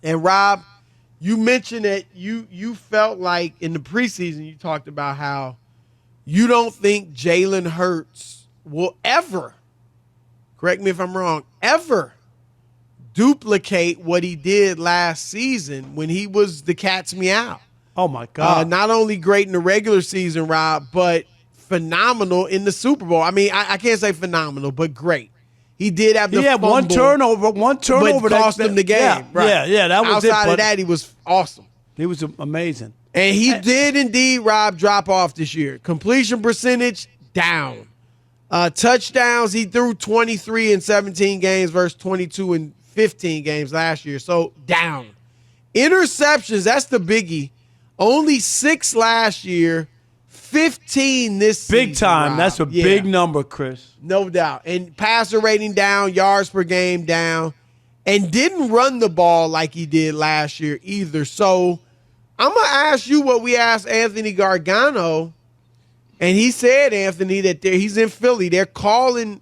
And Rob, you mentioned that you felt like in the preseason you talked about how you don't think Jalen Hurts will ever, correct me if I'm wrong, ever duplicate what he did last season when he was the cat's meow. Oh, my God. Not only great in the regular season, Rob, but phenomenal in the Super Bowl. I mean, I can't say phenomenal, but great. He did have the fumble. One turnover. But cost him the game. Yeah, right. yeah, that was Outside of that, he was awesome. He was amazing. And he did indeed, Rob, drop off this year. Completion percentage, down. Touchdowns, he threw 23 in 17 games versus 22 in 15 games last year. So, down. Interceptions, that's the biggie. Only 6 last year, 15 this season. Big time. Rob. That's a big number, Chris. No doubt. And passer rating down, yards per game down, and didn't run the ball like he did last year either. So I'm going to ask you what we asked Anthony Gargano, and he said, Anthony, that he's in Philly. They're calling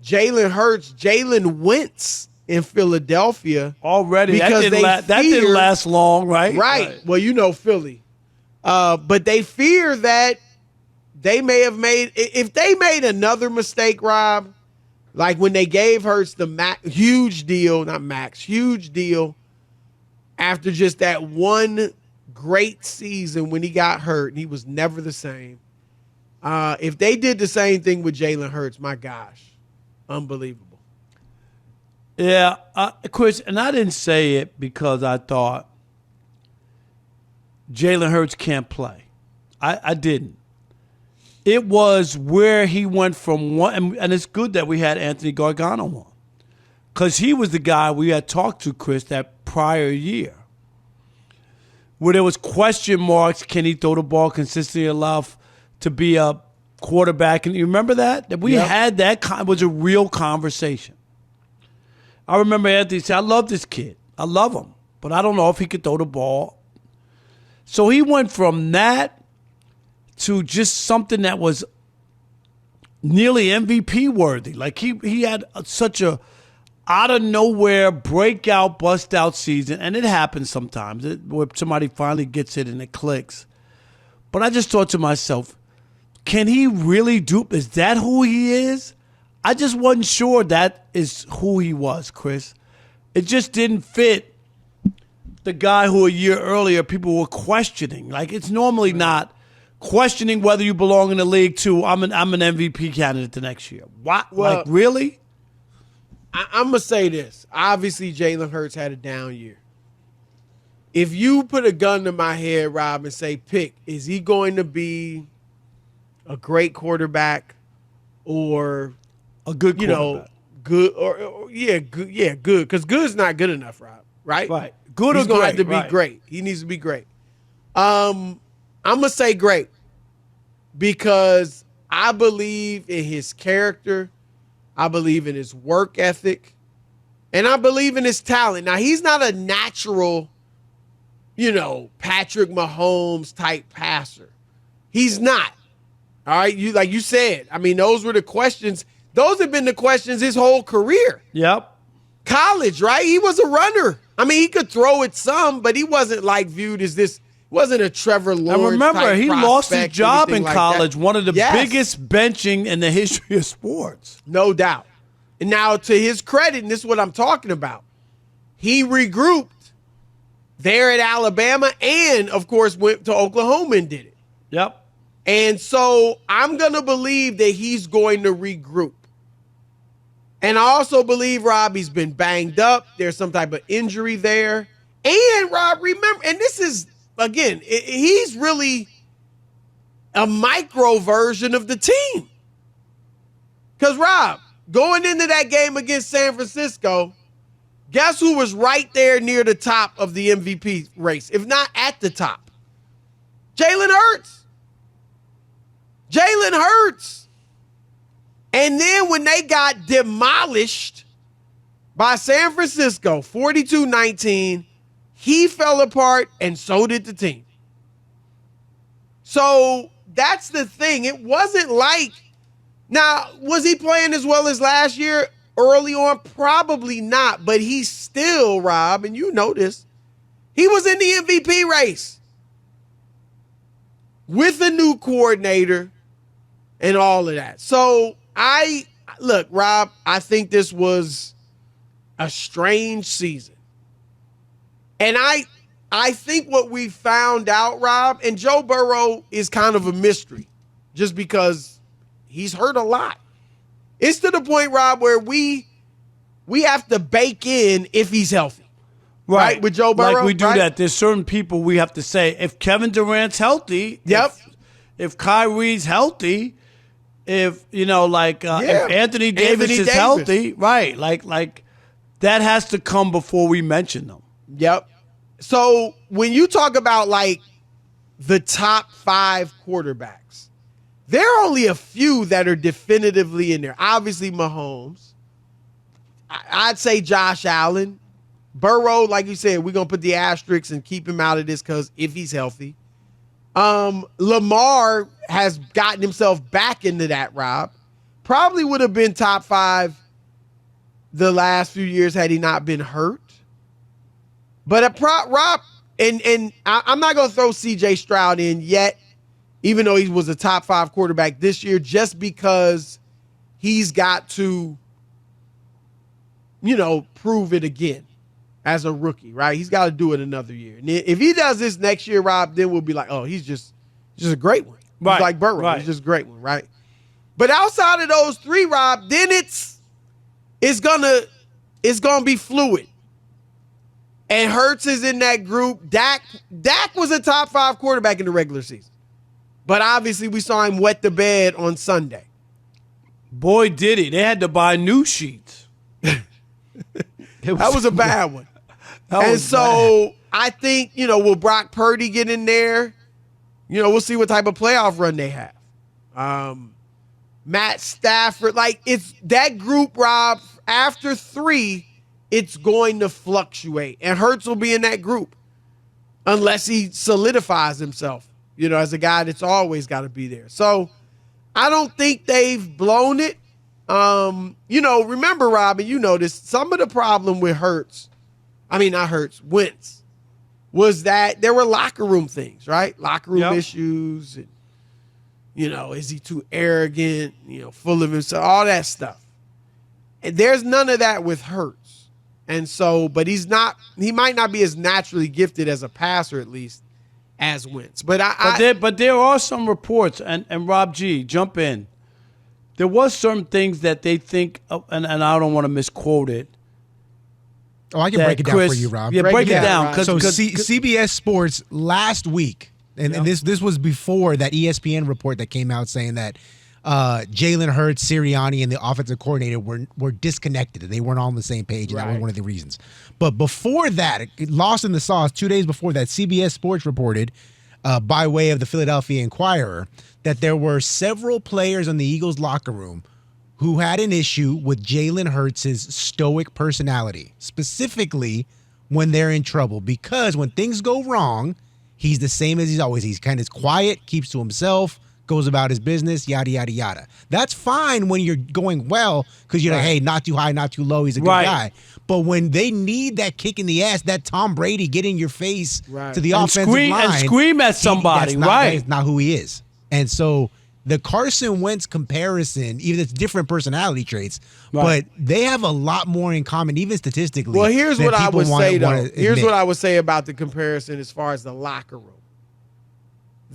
Jalen Hurts Jalen Wentz in Philadelphia. Already. That didn't last long, right? Right. Well, you know Philly. But they fear that they may have if they made another mistake, Rob, like when they gave Hurts the huge deal after just that one great season when he got hurt and he was never the same. If they did the same thing with Jalen Hurts, my gosh, unbelievable. Yeah, Chris, and I didn't say it because I thought Jalen Hurts can't play. I didn't. It was where he went from one, and it's good that we had Anthony Gargano on, because he was the guy we had talked to, Chris, that prior year, where there was question marks. Can he throw the ball consistently enough to be a quarterback? And you remember that? That we had that. It was a real conversation. I remember Anthony said, I love this kid. I love him, but I don't know if he could throw the ball. So he went from that to just something that was nearly MVP worthy. Like he had such a out of nowhere breakout, bust out season, and it happens sometimes where somebody finally gets it and it clicks. But I just thought to myself, can he really is that who he is? I just wasn't sure that is who he was, Chris. It just didn't fit the guy who a year earlier people were questioning. Like, it's normally not questioning whether you belong in the league to I'm an MVP candidate the next year. What? Well, like, really? I'm going to say this. Obviously, Jalen Hurts had a down year. If you put a gun to my head, Rob, and say, pick, is he going to be a great quarterback or a good quarterback? Good good. Because good's not good enough, Rob. Right? Right. Good He's or going to great. have to be right. great. He needs to be great. I'm going to say great because I believe in his character. I believe in his work ethic. And I believe in his talent. Now, he's not a natural, Patrick Mahomes type passer. He's not. All right? Like you said, I mean, those were the questions. Those have been the questions his whole career. Yep. College, right? He was a runner. I mean, he could throw it some, but he wasn't viewed as this. Wasn't a Trevor Lawrence. And remember, he lost his job in college, one of the yes. biggest benching in the history of sports. No doubt. And now, to his credit, and this is what I'm talking about, he regrouped there at Alabama and, of course, went to Oklahoma and did it. Yep. And so I'm going to believe that he's going to regroup. And I also believe, Rob, he's been banged up. There's some type of injury there. And, Rob, remember, and this is, again, he's really a micro version of the team. Because, Rob, going into that game against San Francisco, guess who was right there near the top of the MVP race, if not at the top? Jalen Hurts. Jalen Hurts. And then when they got demolished by San Francisco, 42-19, he fell apart and so did the team. So that's the thing. It wasn't like, now, was he playing as well as last year? early on? Probably not, but he's still, Rob, and you know this, he was in the MVP race with a new coordinator and all of that. So look, Rob, I think this was a strange season. And I think what we found out, Rob, and Joe Burrow is kind of a mystery just because he's hurt a lot. It's to the point, Rob, where we have to bake in if he's healthy. Right? With Joe Burrow. Like we do that. There's certain people we have to say, if Kevin Durant's healthy, yep. If Kyrie's healthy, if, if Anthony Davis is healthy, right. Like that has to come before we mention them. Yep. So when you talk about like the top 5 quarterbacks, there are only a few that are definitively in there. Obviously Mahomes. I'd say Josh Allen. Burrow, like you said, we're going to put the asterisks and keep him out of this because if he's healthy. Lamar has gotten himself back into that, Rob. Probably would have been top 5 the last few years had he not been hurt. But Rob, and I'm not going to throw C.J. Stroud in yet, even though he was a top 5 quarterback this year, just because he's got to, prove it again as a rookie, right? He's got to do it another year. And if he does this next year, Rob, then we'll be like, oh, he's just a great one. Right. He's like Burrow. Right. He's just a great one, right? But outside of those 3, Rob, then it's gonna be fluid. And Hurts is in that group. Dak was a top 5 quarterback in the regular season. But obviously we saw him wet the bed on Sunday. Boy, did he. They had to buy new sheets. That was a bad one. And so I think, will Brock Purdy get in there? We'll see what type of playoff run they have. Matt Stafford, it's that group, Rob, after 3, it's going to fluctuate. And Hurts will be in that group unless he solidifies himself, as a guy that's always got to be there. So I don't think they've blown it. Remember, Rob, and you know this, some of the problem with Wentz, was that there were locker room things, right? Locker room issues. And, is he too arrogant, full of himself, all that stuff. And there's none of that with Hurts. And so, but he might not be as naturally gifted as a passer, at least, as Wentz. But there are some reports, and Rob G, jump in. There was certain things that they think, and I don't want to misquote it. Oh, I can break it down for you, Rob. Yeah, break it down. So CBS Sports last week, and this was before that ESPN report that came out saying that Jalen Hurts, Sirianni, and the offensive coordinator were disconnected. They weren't on the same page, and that was one of the reasons. But before that, lost in the sauce, 2 days before that, CBS Sports reported, by way of the Philadelphia Inquirer, that there were several players in the Eagles locker room who had an issue with Jalen Hurts' stoic personality, specifically when they're in trouble. Because when things go wrong, he's the same as he's always. He's kind of quiet, keeps to himself, goes about his business, yada, yada, yada. That's fine when you're going well because you're like, hey, not too high, not too low. He's a good guy. But when they need that kick in the ass, that Tom Brady get in your face to the offensive line. And scream at somebody, that's not who he is. And so the Carson Wentz comparison, even it's different personality traits, but they have a lot more in common, even statistically. Well, here's what I would say, though. Here's what I would say about the comparison as far as the locker room.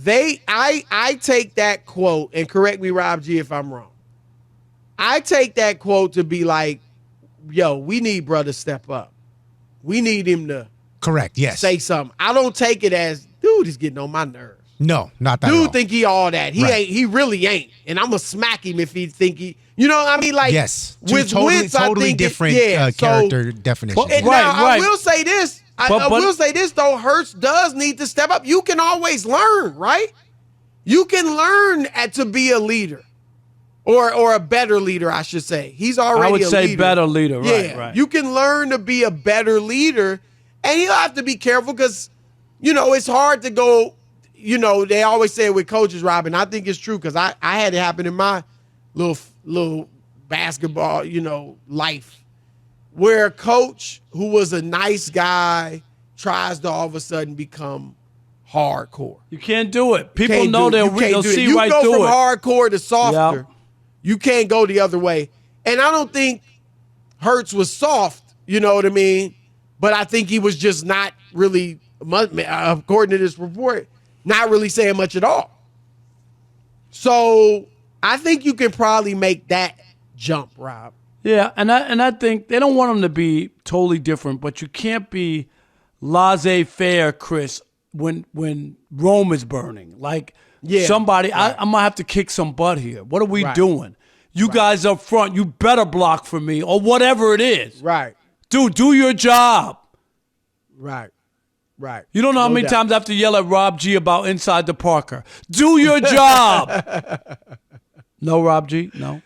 I take that quote, and correct me, Rob G, if I'm wrong. I take that quote to be like, yo, we need brother to step up. We need him to say something. I don't take it as, dude, he's getting on my nerves. No, not that. Dude think he all that. He ain't. He really ain't. And I'm gonna smack him if he think he. You know what I mean? Like with Wentz, totally different character definition. I will say this. I will say this though. Hurts does need to step up. You can always learn, right? You can learn to be a leader, or a better leader, I should say. He's already. I would say leader. Better leader. Right. You can learn to be a better leader, and he'll have to be careful because, it's hard to go. They always say it with coaches, Rob, and I think it's true because I had it happen in my little basketball, life, where a coach who was a nice guy tries to all of a sudden become hardcore. You can't do it. People Can't know do it. You they'll can't do it. see You right go through from it. hardcore to softer. Yep. You can't go the other way. And I don't think Hurts was soft, you know what I mean? But I think he was just not really, according to this report, not really saying much at all. So I think you can probably make that jump, Rob. Yeah, and I think they don't want him to be totally different, but you can't be laissez-faire, Chris, when Rome is burning. Like somebody, right. I'm going to have to kick some butt here. What are we doing? You guys up front, you better block for me or whatever it is. Right. Dude, do your job. Right. You don't know how many times I have to yell at Rob G about inside the Parker. Do your job. No, Rob G? No.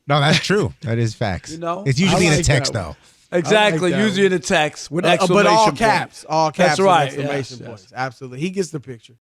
No, that's true. That is facts. It's usually in a text, though. Exactly. like that usually in a text with exclamation but all point. caps. All caps. That's right. Exclamation points. Yes. Absolutely. He gets the picture.